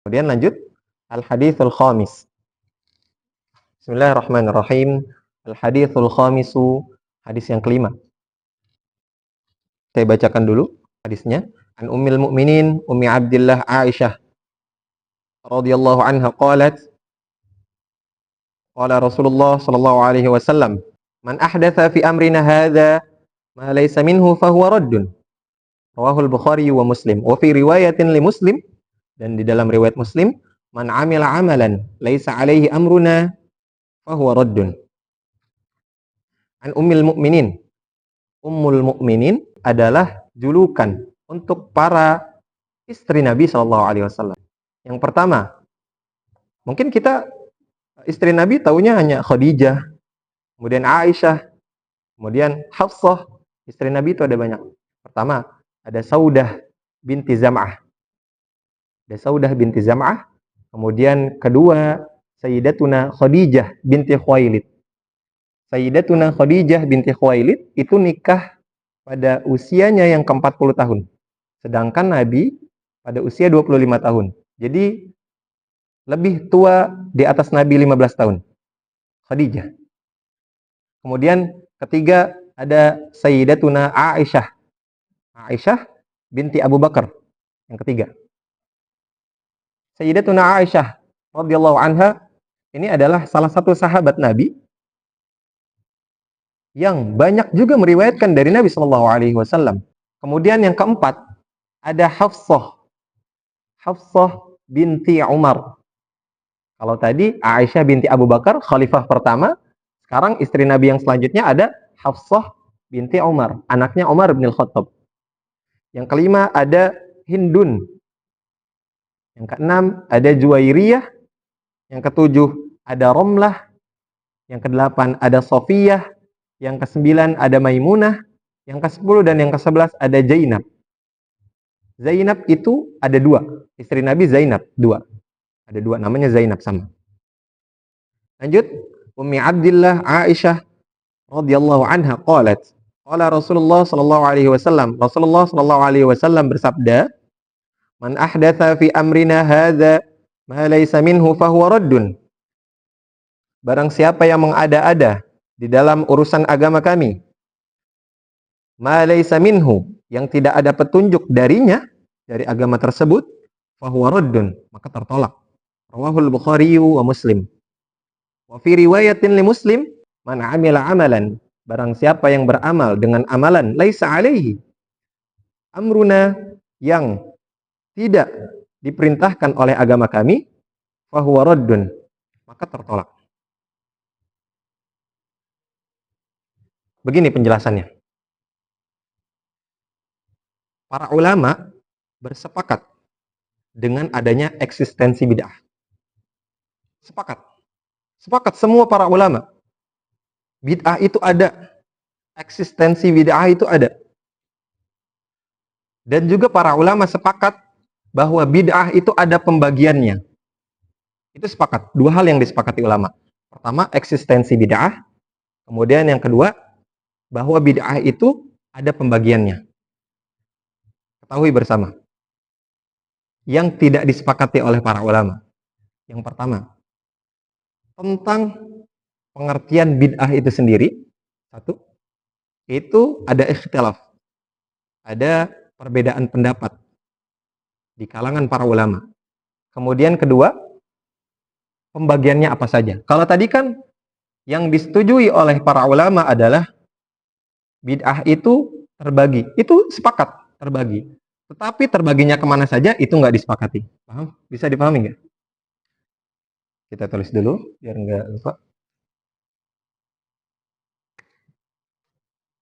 Kemudian lanjut al-haditsul khamis. Bismillahirrahmanirrahim. Al-haditsul khamisu, hadis yang kelima. Saya bacakan dulu hadisnya. An Ummil Mukminin Ummi Abdillah Aisyah radhiyallahu anha qalat qala Rasulullah sallallahu alaihi wasallam man ahdatsa fi amrina hadza ma laysa minhu fahuwa raddun. Rawahul Bukhari wa Muslim. Wa fi riwayatin li Muslim, dan di dalam riwayat Muslim, man amila amalan laisa alaihi amruna fahuwa raddun. An Ummil Mukminin. Ummul Mukminin adalah julukan untuk para istri Nabi Shallallahu Alaihi Wasallam. Yang pertama, mungkin kita istri Nabi taunya hanya Khadijah, kemudian Aisyah, kemudian Hafsah. Istri Nabi itu ada banyak. Pertama, ada Saudah binti Zam'ah. Ada Saudah binti Zam'ah. Kemudian kedua, Sayyidatuna Khadijah binti Khuwailid. Sayyidatuna Khadijah binti Khuwailid itu nikah pada usianya yang ke-40 tahun. Sedangkan Nabi pada usia 25 tahun. Jadi lebih tua di atas Nabi 15 tahun. Khadijah. Kemudian ketiga ada Sayyidatuna Aisyah. Aisyah binti Abu Bakar. Yang ketiga. Sayyidatuna Aisyah radhiyallahu anha ini adalah salah satu sahabat Nabi yang banyak juga meriwayatkan dari Nabi Shallallahu Alaihi Wasallam. Kemudian yang keempat ada Hafsah, Hafsah binti Umar. Kalau tadi Aisyah binti Abu Bakar, khalifah pertama. Sekarang istri Nabi yang selanjutnya ada Hafsah binti Umar, anaknya Umar bin Khattab. Yang kelima ada Hindun. Yang keenam ada Juwairiyah. Yang ketujuh ada Romlah. Yang kedelapan ada Sofiyah. Yang ke-9 ada Maimunah, yang ke-10 dan yang ke-11 ada Zainab. Zainab itu ada dua, istri Nabi Zainab, dua. Ada dua, namanya Zainab sama. Lanjut, Ummi Abdillah Aisyah radhiyallahu anha qalat, qala Rasulullah sallallahu alaihi wasallam, Rasulullah sallallahu alaihi wasallam bersabda, man ahdatsa fi amrina hadza ma laysa minhu fahuwa raddun. Barang siapa yang mengada-ada di dalam urusan agama kami, ma laysa minhu, yang tidak ada petunjuk darinya, dari agama tersebut, fahuwa raddun, maka tertolak. Rawahul Bukhari wa Muslim. Wa fi riwayatin li Muslim, man amila amalan, barang siapa yang beramal dengan amalan laisa alaihi amruna, yang tidak diperintahkan oleh agama kami, fahuwa raddun, maka tertolak. Begini penjelasannya. Para ulama bersepakat dengan adanya eksistensi bid'ah. Sepakat. Sepakat semua para ulama. Bid'ah itu ada. Eksistensi bid'ah itu ada. Dan juga para ulama sepakat bahwa bid'ah itu ada pembagiannya. Itu sepakat. Dua hal yang disepakati ulama. Pertama, eksistensi bid'ah. Kemudian yang kedua, bahwa bid'ah itu ada pembagiannya. Ketahui bersama. Yang tidak disepakati oleh para ulama. Yang pertama, tentang pengertian bid'ah itu sendiri. Satu, itu ada ikhtilaf. Ada perbedaan pendapat di kalangan para ulama. Kemudian kedua, pembagiannya apa saja. Kalau tadi kan yang disetujui oleh para ulama adalah bid'ah itu terbagi. Itu sepakat terbagi. Tetapi terbaginya kemana saja itu nggak disepakati. Paham? Bisa dipahami nggak? Kita tulis dulu biar nggak lupa.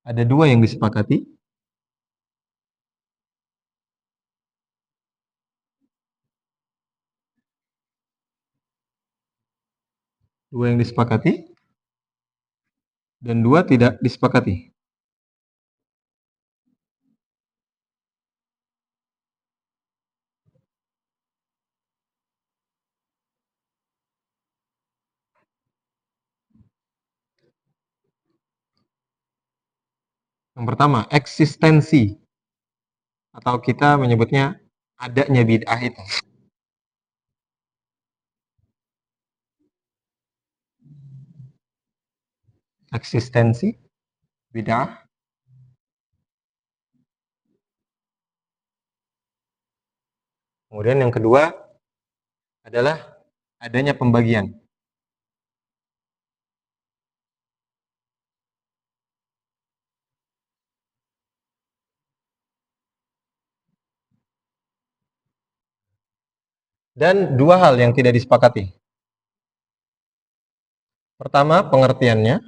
Ada dua yang disepakati. Dua yang disepakati. Dan dua tidak disepakati. Yang pertama, eksistensi. Atau kita menyebutnya adanya bid'ah itu. eksistensi bid'ah. Kemudian yang kedua adalah adanya pembagian. Dan dua hal yang tidak disepakati. Pertama, pengertiannya.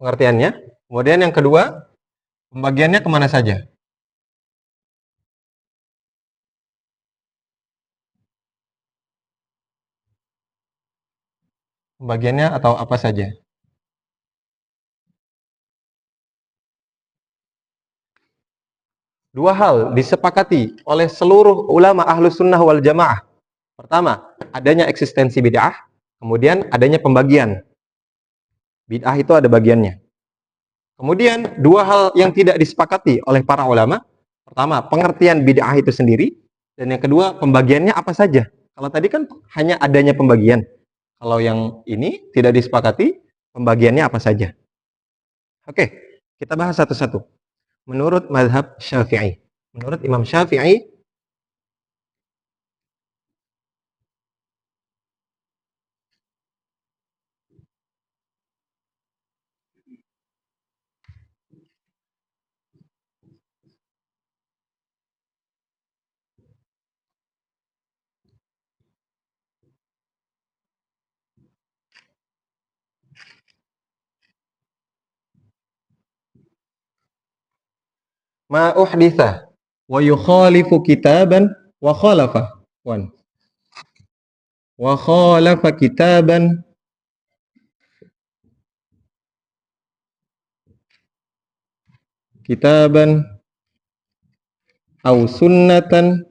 Kemudian yang kedua, pembagiannya kemana saja. Pembagiannya atau apa saja. Dua hal disepakati oleh seluruh ulama ahlus sunnah wal jamaah. Pertama, adanya eksistensi bid'ah. Kemudian adanya pembagian. Bid'ah itu ada bagiannya. Kemudian dua hal yang tidak disepakati oleh para ulama. Pertama, pengertian bid'ah itu sendiri. Dan yang kedua, pembagiannya apa saja. Kalau tadi kan hanya adanya pembagian. Kalau yang ini tidak disepakati, pembagiannya apa saja. Oke, kita bahas satu-satu. Menurut mazhab Syafi'i. Menurut Imam Syafi'i, ma uhditha wa yukhalifu kitaban wa khalafa. Wa khalafa kitaban au sunnatan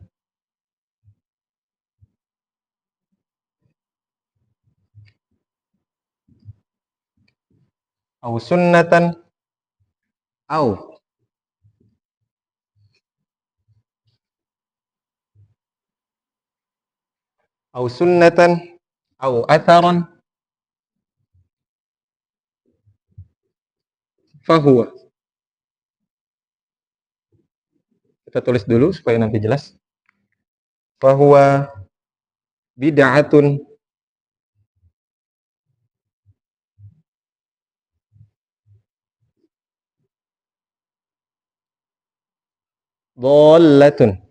au sunnatan au au sunnatan au atharan fahuwa. Kita tulis dulu supaya nanti jelas. Fahuwa bid'atun dhallatun.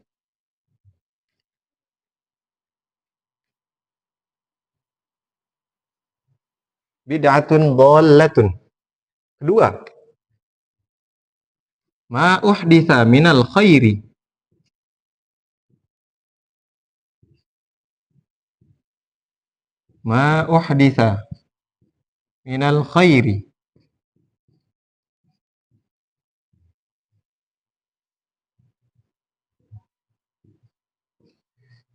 Bid'atun dhallatun. Kedua, ma uhditha minal khairi ma uhditha minal khairi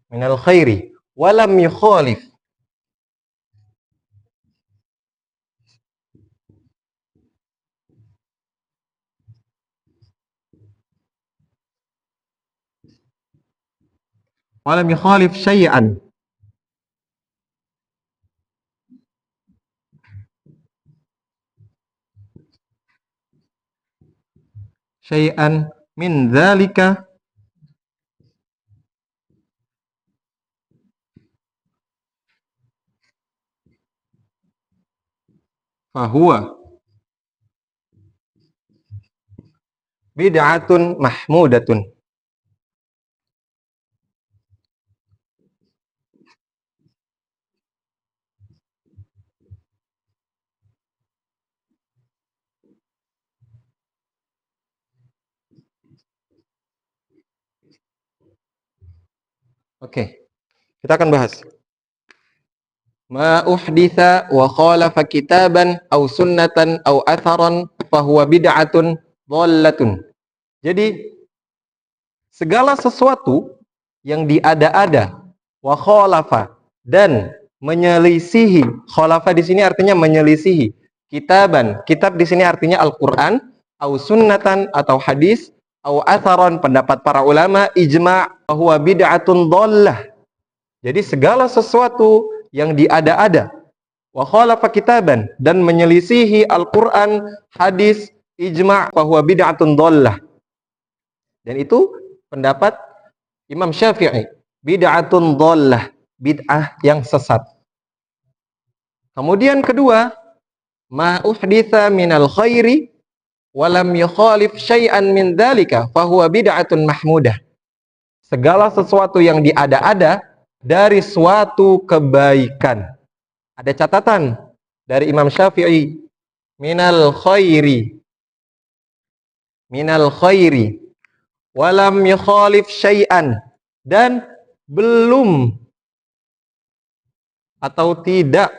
minal khairi walam yukhalif syai'an min dzalika fahuwa bid'atun mahmudatun. Oke, kita akan bahas. Ma uhditha wa khalafa kitaban au sunnatan au atharan fahuwa bid'atun dhallatun. Jadi segala sesuatu yang diada-ada wa khalafa dan menyelisihi. Khalafa di sini artinya menyelisihi. Kitaban, kitab di sini artinya Al-Qur'an, au sunnatan atau hadis, au atharan pendapat para ulama, ijma' bahwa bid'atun dhallah. Jadi segala sesuatu yang diada-ada, wa khalafa kitaban, dan menyelisihi Al-Qur'an, hadis, ijma', fahuwa bid'atun dhallah. Dan itu pendapat Imam Syafi'i, bid'atun dhallah, bid'ah yang sesat. Kemudian kedua, ma uhditha minal khairi walam yukhalif syai'an min dzalika fahuwa bid'atun mahmudah. Segala sesuatu yang diada-ada dari suatu kebaikan. Ada catatan dari Imam Syafi'i, minal khairi walam yukhalif syai'an, dan belum atau tidak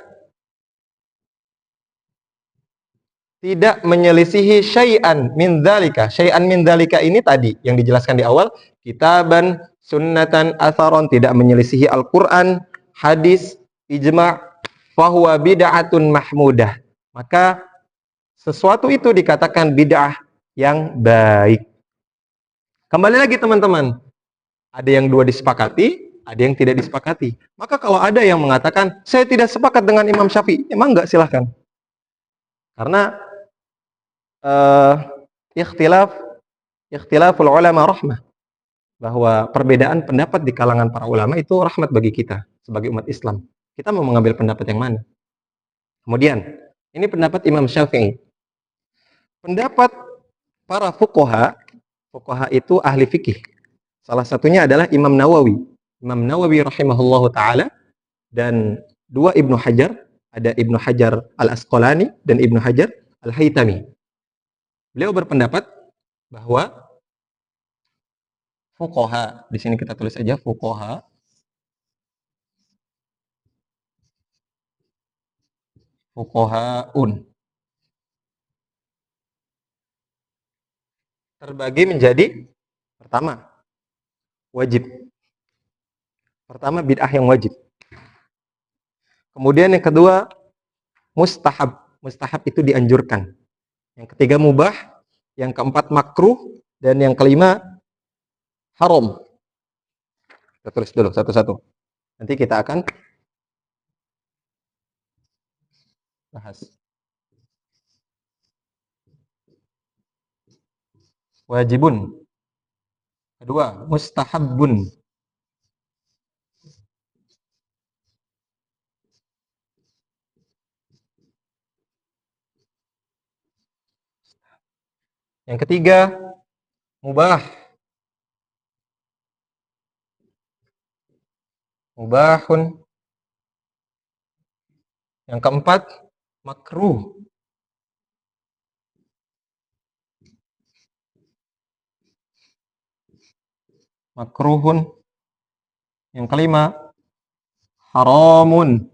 menyelisihi syai'an min dzalika. Syai'an min dzalika ini tadi yang dijelaskan di awal, kitaban, sunnatan, atharon, tidak menyelisihi Al-Qur'an, hadis, ijma', fahuwa bid'atun mahmudah. Maka sesuatu itu dikatakan bid'ah yang baik. Kembali lagi teman-teman, ada yang dua disepakati, ada yang tidak disepakati. Maka kalau ada yang mengatakan, saya tidak sepakat dengan Imam Syafi'i, emang enggak, silahkan. Karena ikhtilaful ulama rahmah, bahwa perbedaan pendapat di kalangan para ulama itu rahmat bagi kita sebagai umat Islam. Kita mau mengambil pendapat yang mana? Kemudian, ini pendapat Imam Syafi'i. Pendapat para fuqaha itu ahli fikih. Salah satunya adalah Imam Nawawi. Imam Nawawi rahimahullahu ta'ala, dan dua Ibnu Hajar, ada Ibnu Hajar Al-Asqalani dan Ibnu Hajar Al-Haytami. Beliau berpendapat bahwa fuqaha, di sini kita tulis aja fuqaha, fuqahaun, terbagi menjadi pertama wajib. Pertama bid'ah yang wajib. Kemudian yang kedua mustahab. Mustahab itu dianjurkan. Yang ketiga mubah, yang keempat makruh, dan yang kelima haram. Kita tulis dulu satu-satu. Nanti kita akan bahas. Wajibun. Kedua, mustahabun. Yang ketiga, mubah. Mubahun. Yang keempat, makruh. Makruhun. Yang kelima, haramun.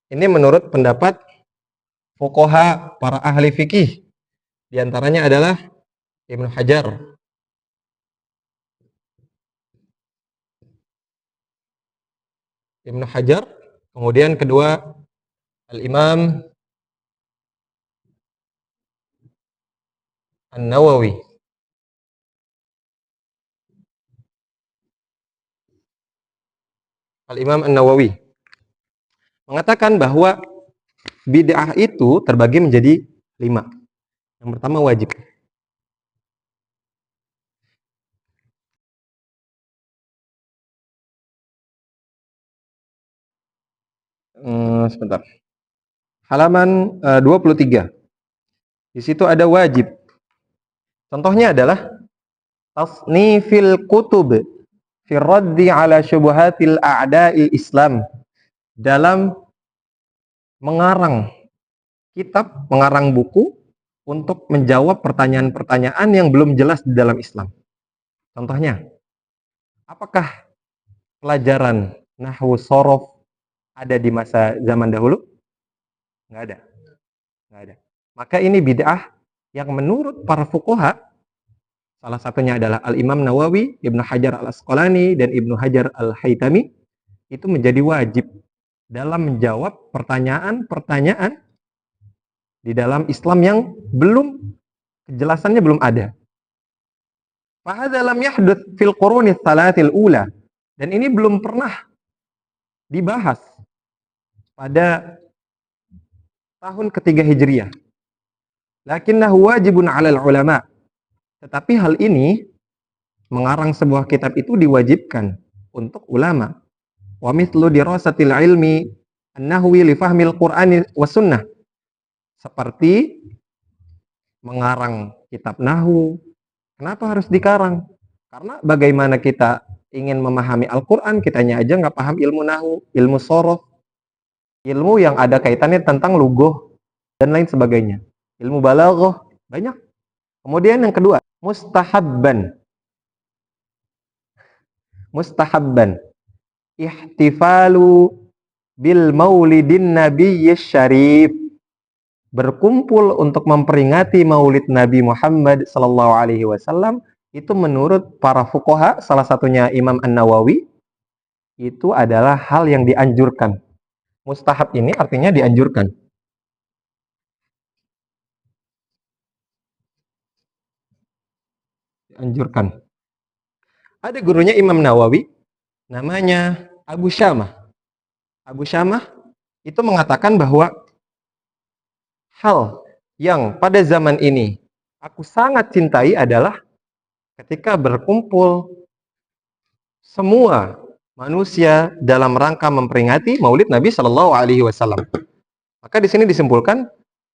Ini menurut pendapat fuqaha, para ahli fikih. Di antaranya adalah Ibnu Hajar. Ibnu Hajar. Kemudian kedua, Al-Imam An-Nawawi. Al-Imam An-Nawawi mengatakan bahwa bid'ah itu terbagi menjadi 5. Yang pertama wajib. Sebentar. Halaman 23. Di situ ada wajib. Contohnya adalah tasnifil kutub fi raddi ala syubhatil a'da'il Islam. Dalam mengarang kitab, mengarang buku untuk menjawab pertanyaan-pertanyaan yang belum jelas di dalam Islam. Contohnya, apakah pelajaran nahwu sorof ada di masa zaman dahulu? Nggak ada. Nggak ada. Maka ini bid'ah yang menurut para fuqaha, salah satunya adalah Al-Imam Nawawi, Ibnu Hajar Al-Asqalani, dan Ibnu Hajar Al-Haytami, itu menjadi wajib dalam menjawab pertanyaan-pertanyaan di dalam Islam yang belum, kejelasannya belum ada. Fahadza lam yahduts fil quruni tsalatil ula. Dan ini belum pernah dibahas pada tahun ketiga Hijriah. Lakinnahu wajibun 'alal ulama. Tetapi hal ini, mengarang sebuah kitab itu diwajibkan untuk ulama. Wa mithlu dirasatil ilmi an-nahwi li fahmil Qur'ani was sunnah. Seperti mengarang kitab nahwu. Kenapa harus dikarang? Karena bagaimana kita ingin memahami Al-Qur'an, kitanya aja nggak paham ilmu nahwu, ilmu shorof, ilmu yang ada kaitannya tentang lugah dan lain sebagainya. Ilmu balaghah banyak. Kemudian yang kedua, mustahabban. Mustahabban. Ihtifalu bil maulidin nabiyyi syarif. Berkumpul untuk memperingati maulid Nabi Muhammad sallallahu alaihi wasallam itu menurut para fuqaha, salah satunya Imam An-Nawawi, itu adalah hal yang dianjurkan. Mustahab ini artinya dianjurkan. Dianjurkan. Ada gurunya Imam Nawawi, namanya Abu Syamah. Abu Syamah itu mengatakan bahwa hal yang pada zaman ini aku sangat cintai adalah ketika berkumpul semua manusia dalam rangka memperingati Maulid Nabi Shallallahu Alaihi Wasallam. Maka di sini disimpulkan,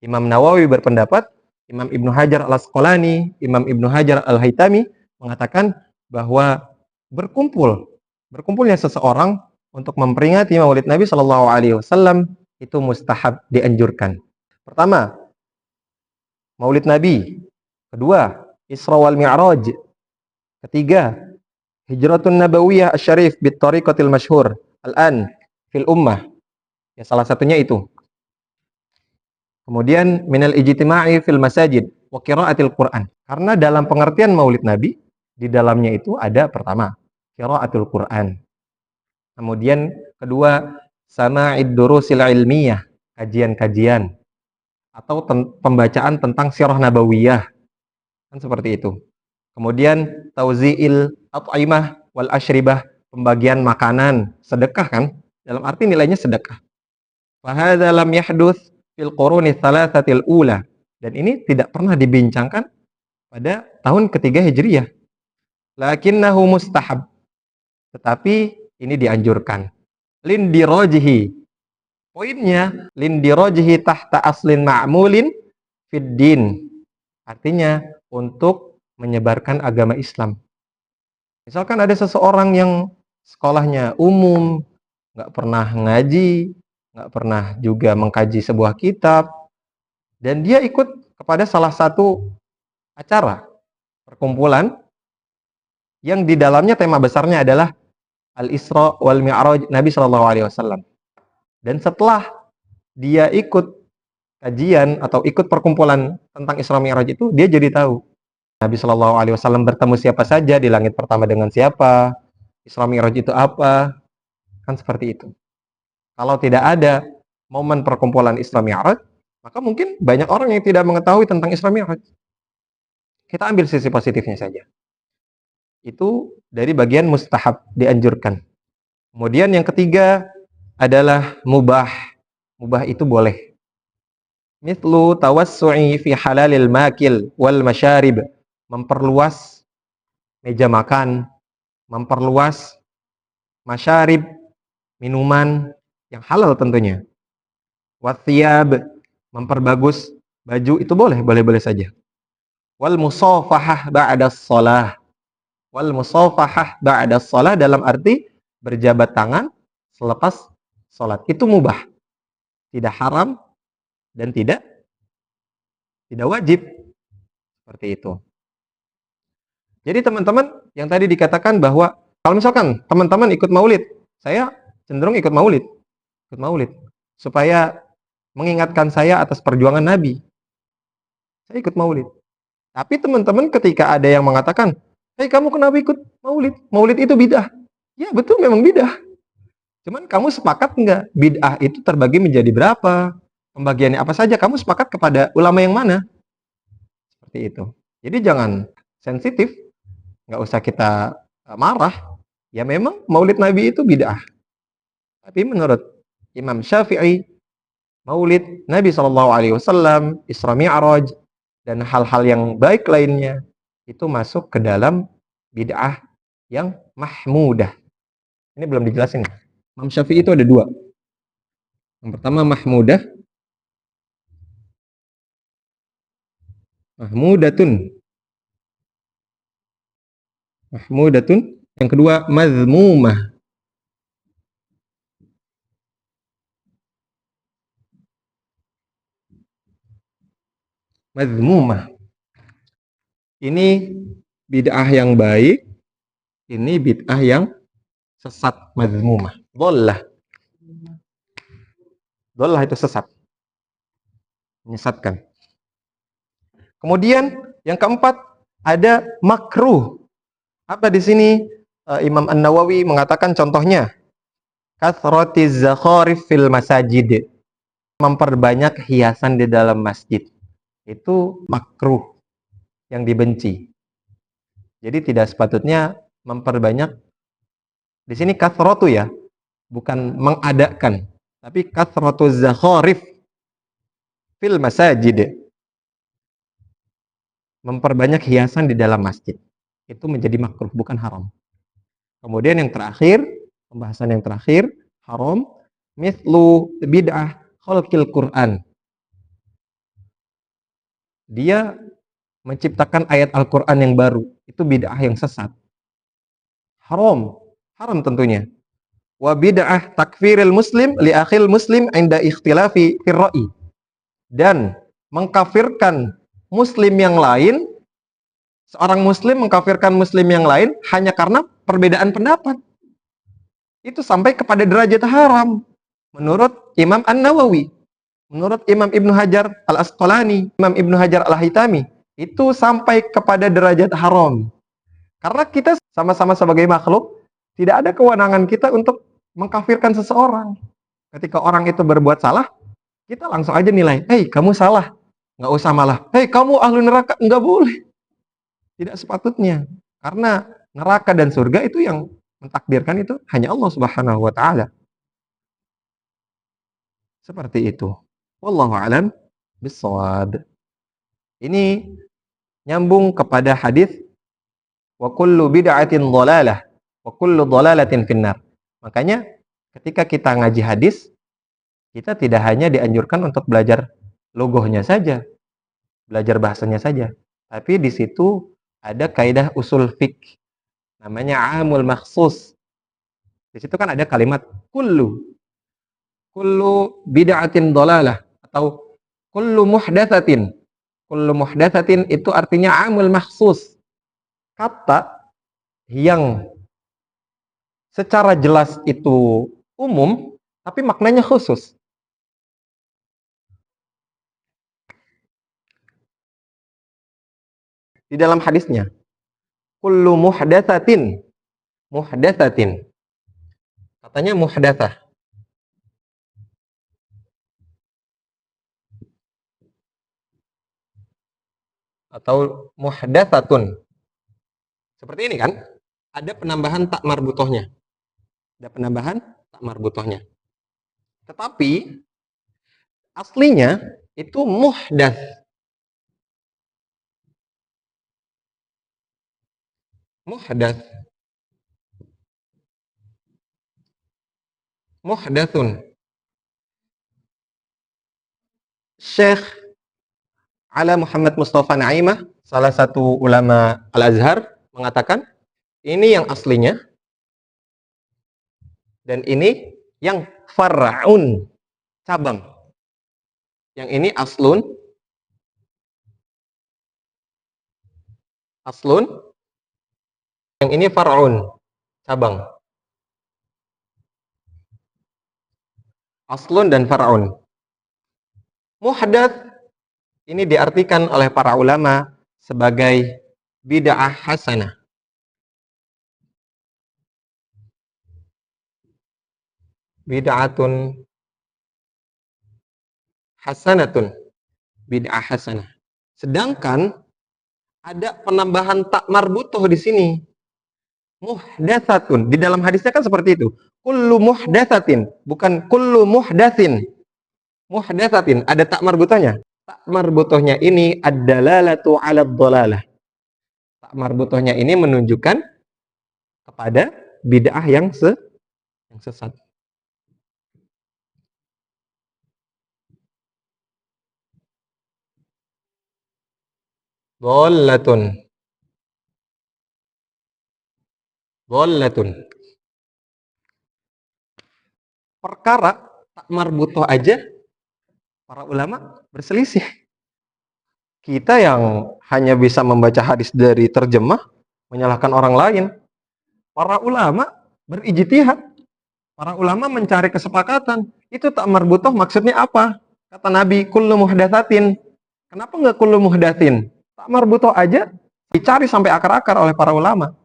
Imam Nawawi berpendapat, Imam Ibnu Hajar Al-Asqalani, Imam Ibnu Hajar Al-Haytami mengatakan bahwa berkumpulnya seseorang untuk memperingati Maulid Nabi Shallallahu Alaihi Wasallam itu mustahab, dianjurkan. Pertama, Maulid Nabi. Kedua, Isra wal Mi'raj. Ketiga, Hijratun Nabawiyah Asy-Syarif bit tariqatil masyhur al-an fil ummah. Ya, salah satunya itu. Kemudian minal ijtima'i fil masajid wa qiraatil Qur'an. Karena dalam pengertian Maulid Nabi, di dalamnya itu ada pertama, qiraatul Qur'an. Kemudian kedua, sama'id durusil ilmiyah, kajian-kajian atau pembacaan tentang sirah nabawiyah. Kan seperti itu. Kemudian tauzi'il at'imah wal asyribah, pembagian makanan, sedekah kan? Dalam arti nilainya sedekah. Fa hadza lam yahduts fil quruni tsalatsatil ula. Dan ini tidak pernah dibincangkan pada tahun ketiga Hijriyah. Lakinnahu mustahab. Tetapi ini dianjurkan. Lindirajhi. Poinnya, lindirajhi tahta aslin ma'mulin fid din. Artinya untuk menyebarkan agama Islam. Misalkan ada seseorang yang sekolahnya umum, nggak pernah ngaji, nggak pernah juga mengkaji sebuah kitab, dan dia ikut kepada salah satu acara perkumpulan yang di dalamnya tema besarnya adalah Al-Isra wal Mi'raj Nabi Shallallahu Alaihi Wasallam. Dan setelah dia ikut kajian atau ikut perkumpulan tentang Isra Mi'raj itu, dia jadi tahu Nabi Shallallahu Alaihi Wasallam bertemu siapa saja di langit pertama dengan siapa, Isra Mi'raj itu apa, kan seperti itu. Kalau tidak ada momen perkumpulan Isra Mi'raj, maka mungkin banyak orang yang tidak mengetahui tentang Isra Mi'raj. Kita ambil sisi positifnya saja. Itu dari bagian mustahab, dianjurkan. Kemudian yang ketiga adalah mubah. Mubah itu boleh. Mithlu tawassu'i fi halalil makil wal masyarib. Memperluas meja makan, memperluas masyarib, minuman yang halal tentunya. Wathiyab, memperbagus baju, itu boleh, boleh-boleh saja. Wal musafahah ba'das shalah. Wal musafahah ba'das shalah dalam arti berjabat tangan selepas salat. Itu mubah. Tidak haram dan tidak wajib. Seperti itu. Jadi teman-teman yang tadi dikatakan bahwa kalau misalkan teman-teman ikut maulid, saya cenderung ikut maulid. Ikut maulid supaya mengingatkan saya atas perjuangan Nabi. Saya ikut maulid. Tapi teman-teman ketika ada yang mengatakan, "Hei, kamu kenapa ikut maulid? Maulid itu bid'ah." Ya, betul, memang bid'ah. Cuman kamu sepakat nggak bid'ah itu terbagi menjadi berapa? Pembagiannya apa saja? Kamu sepakat kepada ulama yang mana? Seperti itu. Jadi jangan sensitif nggak usah kita marah. Ya memang Maulid Nabi itu bid'ah. Tapi menurut Imam Syafi'i, Maulid Nabi SAW, Isra Mi'raj, dan hal-hal yang baik lainnya itu masuk ke dalam bid'ah yang mahmudah. Ini belum dijelasin. Imam Syafi'i itu ada dua. Yang pertama mahmudah, mahmudatun, mahmudatun. Yang kedua mazmumah, mazmumah. Ini bid'ah yang baik, ini bid'ah yang sesat, mazmumah. Dhallah. Dhallah itu sesat, menyesatkan. Kemudian yang keempat ada makruh. Apa di sini? Imam An-Nawawi mengatakan contohnya kathratiz zakharif fil masajid. Memperbanyak hiasan di dalam masjid. Itu makruh, yang dibenci. Jadi tidak sepatutnya memperbanyak. Di sini kathratu ya, bukan mengadakan, tapi kathratuz zakharif fil masajid. Memperbanyak hiasan di dalam masjid. Itu menjadi makruh, bukan haram. Kemudian yang terakhir, pembahasan yang terakhir, haram, mithlu bid'ah khalqil Qur'an. Dia menciptakan ayat Al-Quran yang baru. Itu bid'ah yang sesat. Haram. Haram tentunya. Wa bid'ah takfiril muslim li akhil muslim inda ikhtilafi firra'i. Dan mengkafirkan muslim yang lain, seorang muslim mengkafirkan muslim yang lain hanya karena perbedaan pendapat. Itu sampai kepada derajat haram. Menurut Imam An-Nawawi. Menurut Imam Ibnu Hajar Al-Asqalani, Imam Ibnu Hajar Al-Haytami, itu sampai kepada derajat haram. Karena kita sama-sama sebagai makhluk, tidak ada kewenangan kita untuk mengkafirkan seseorang. Ketika orang itu berbuat salah, kita langsung aja nilai, hei kamu salah. Nggak usah malah, hei kamu ahli neraka. Nggak boleh. Tidak sepatutnya. Karena neraka dan surga itu yang mentakdirkan itu hanya Allah Subhanahu wa Ta'ala. Seperti itu. Wallahu a'lam bissawab. Ini nyambung kepada hadis wa kullu bid'atin dhalalah wa kullu dhalalatin finnar. Makanya ketika kita ngaji hadis, kita tidak hanya dianjurkan untuk belajar logohnya saja, belajar bahasanya saja, tapi di situ ada kaidah usul fiqh namanya amul makhsus. Di situ kan ada kalimat kullu bid'atin dhalalah atau kullu muhdatsatin. Kullu muhdatsatin itu artinya amul makhsus. Kata yang secara jelas itu umum, tapi maknanya khusus. Di dalam hadisnya, kullu muhdatsatin, muhdatsatin. Katanya muhdatsah. Atau muhdatsatun. Seperti ini kan? Ada penambahan tak marbutohnya. Ada penambahan tak marbutohnya. Tetapi aslinya itu muhdats. Muhdats. Muhdatsun. Syekh Ala Muhammad Mustafa Naimah, salah satu ulama Al-Azhar, mengatakan ini yang aslinya dan ini yang far'un, cabang. Yang ini aslun, yang ini far'un, cabang. Aslun dan far'un. Muhdats ini diartikan oleh para ulama sebagai bid'ah hasanah. Bid'atun hasanatun. Bid'ah hasanah. Sedangkan ada penambahan tak marbutoh di sini. Muhdatsatun. Di dalam hadisnya kan seperti itu. Kullu muhdatsatin, bukan kullu muhdatsin. Muhdatsatin, ada tak marbutohnya. Tak marbutohnya ini ad-dalalatu 'ala dhalalah. Tak marbutohnya ini menunjukkan kepada bid'ah yang sesat. Dhallatun. Dhallatun. Perkara tak marbutoh aja para ulama berselisih. Kita yang hanya bisa membaca hadis dari terjemah menyalahkan orang lain. Para ulama berijtihad. Para ulama mencari kesepakatan. Itu tak marbutoh maksudnya apa? Kata Nabi, kullu muhdatsatin. Kenapa nggak kullu muhdatsin? Tak marbutoh aja dicari sampai akar-akar oleh para ulama.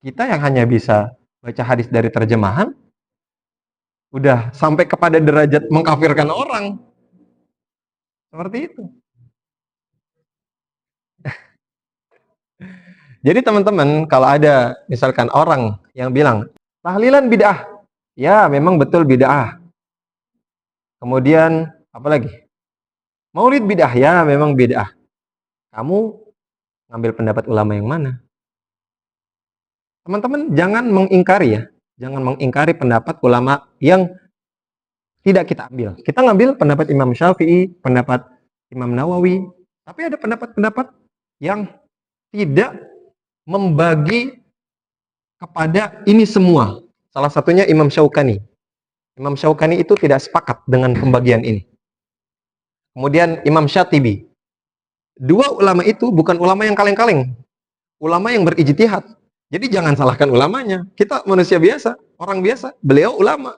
Kita yang hanya bisa baca hadis dari terjemahan, udah sampai kepada derajat mengkafirkan orang. Seperti itu. Jadi teman-teman, kalau ada misalkan orang yang bilang, tahlilan bid'ah. Ya, memang betul bid'ah. Kemudian, apa lagi? Maulid bid'ah. Ya, memang bid'ah. Kamu ngambil pendapat ulama yang mana? Teman-teman, jangan mengingkari ya. Jangan mengingkari pendapat ulama yang tidak kita ambil. Kita ngambil pendapat Imam Syafi'i, pendapat Imam Nawawi. Tapi ada pendapat-pendapat yang tidak membagi kepada ini semua. Salah satunya Imam Syaukani. Imam Syaukani itu tidak sepakat dengan pembagian ini. Kemudian Imam Syatibi. Dua ulama itu bukan ulama yang kaleng-kaleng. Ulama yang berijtihad. Jadi jangan salahkan ulamanya. Kita manusia biasa, orang biasa. Beliau ulama.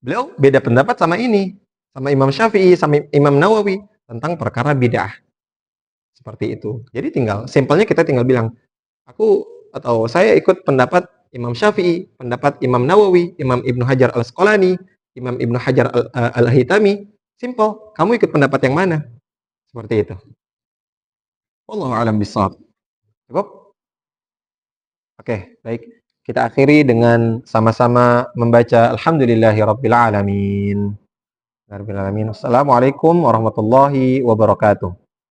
Beliau beda pendapat sama ini. Sama Imam Syafi'i, sama Imam Nawawi. Tentang perkara bid'ah. Seperti itu. Jadi simpelnya kita tinggal bilang, aku atau saya ikut pendapat Imam Syafi'i, pendapat Imam Nawawi, Imam Ibnu Hajar Al-Asqalani, Imam Ibnu Hajar Al-Haytami. Simple. Kamu ikut pendapat yang mana? Seperti itu. Wallahu a'lam bishawab. Cukup? Oke, baik. Kita akhiri dengan sama-sama membaca Alhamdulillahirabbil alamin. Assalamualaikum warahmatullahi wabarakatuh.